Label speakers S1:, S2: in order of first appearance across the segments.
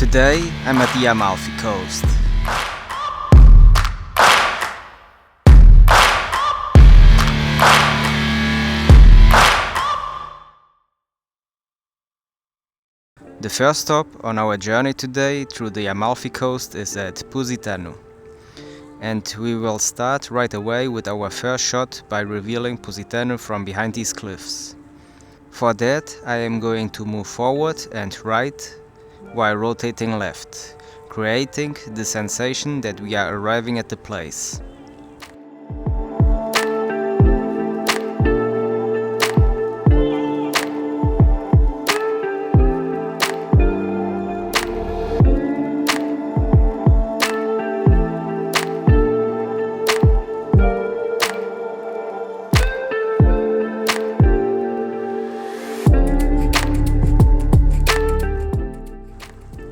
S1: Today I'm at the Amalfi coast. The first stop on our journey today through the Amalfi coast is at Positano. And we will start right away with our first shot by revealing Positano from behind these cliffs. For that I am going to move forward and right while rotating left, creating the sensation that we are arriving at the place.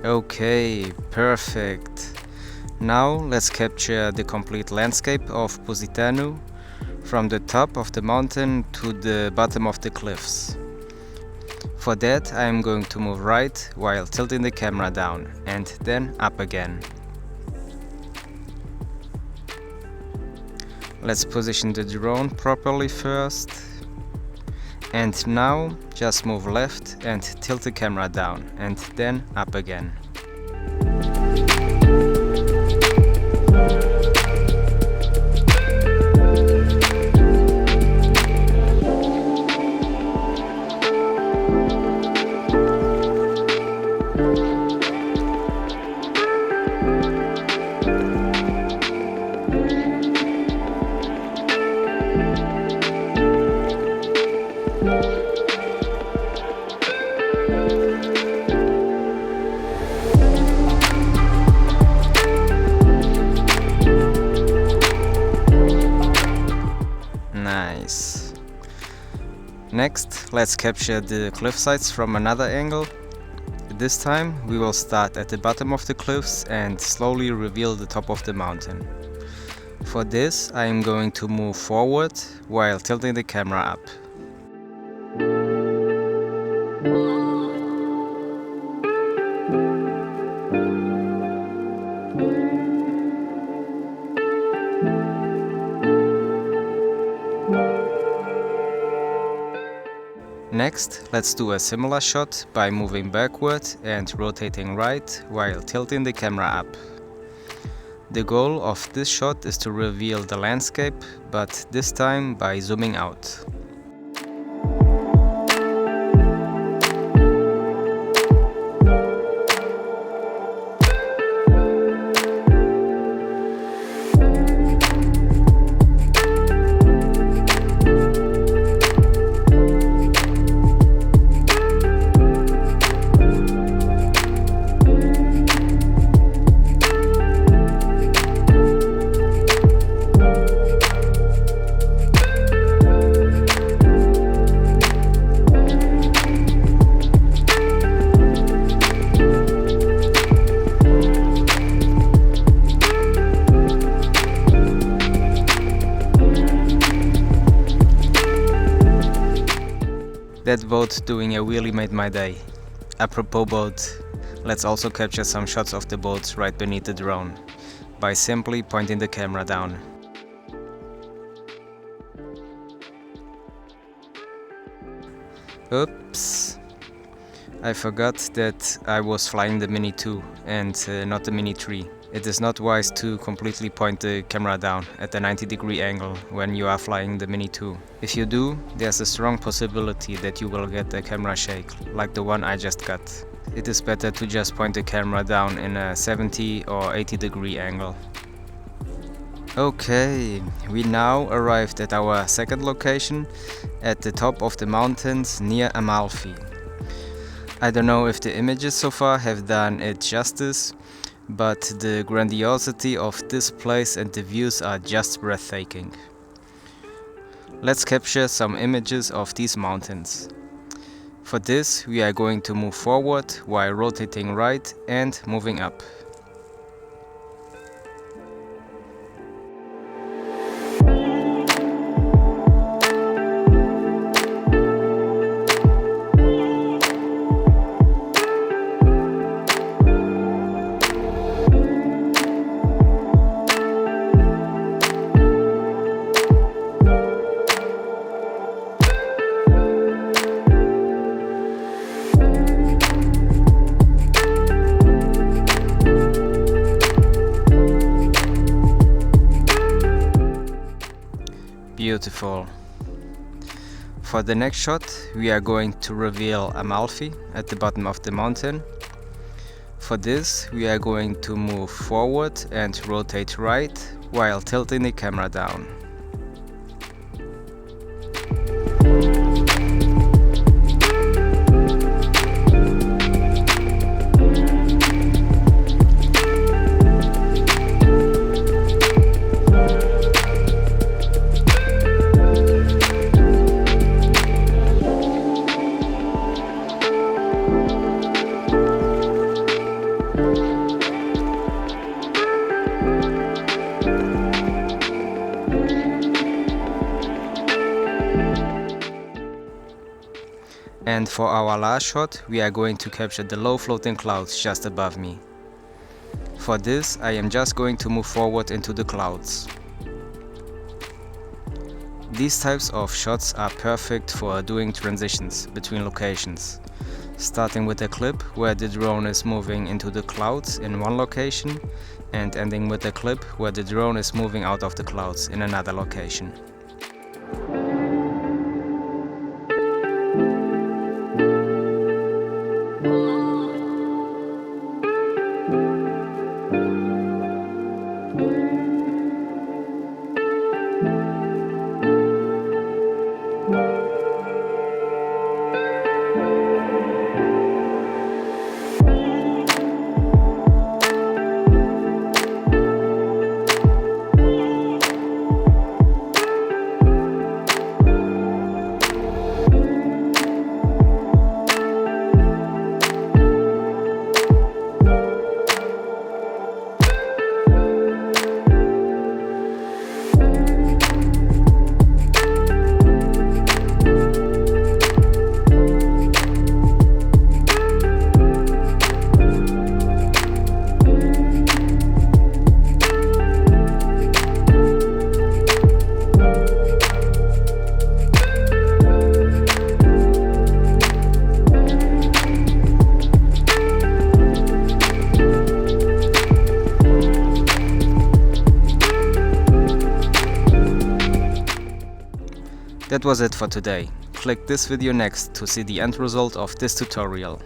S1: Okay, perfect. Now let's capture the complete landscape of Positano from the top of the mountain to the bottom of the cliffs. For that I am going to move right while tilting the camera down and then up again. Let's position the drone properly first. And now just move left and tilt the camera down and then up again. Nice. Next, let's capture the cliff sides from another angle. This time we will start at the bottom of the cliffs and slowly reveal the top of the mountain. For this I am going to move forward while tilting the camera up. Next, let's do a similar shot by moving backward and rotating right while tilting the camera up. The goal of this shot is to reveal the landscape, but this time by zooming out. That boat doing a wheelie made my day. Apropos boat, let's also capture some shots of the boat right beneath the drone, by simply pointing the camera down. Oops! I forgot that I was flying the Mini 2 and not the Mini 3. It is not wise to completely point the camera down at a 90-degree angle when you are flying the Mini 2. If you do, there's a strong possibility that you will get a camera shake, like the one I just got. It is better to just point the camera down in a 70 or 80-degree angle. Okay, we now arrived at our second location at the top of the mountains near Amalfi. I don't know if the images so far have done it justice, but the grandiosity of this place and the views are just breathtaking. Let's capture some images of these mountains. For this we are going to move forward while rotating right and moving up. beautiful. For the next shot, we are going to reveal Amalfi at the bottom of the mountain. For this, we are going to move forward and rotate right while tilting the camera down. And for our last shot, we are going to capture the low floating clouds just above me. For this, I am just going to move forward into the clouds. These types of shots are perfect for doing transitions between locations, starting with a clip where the drone is moving into the clouds in one location and ending with a clip where the drone is moving out of the clouds in another location. That was it for today. Click this video next to see the end result of this tutorial.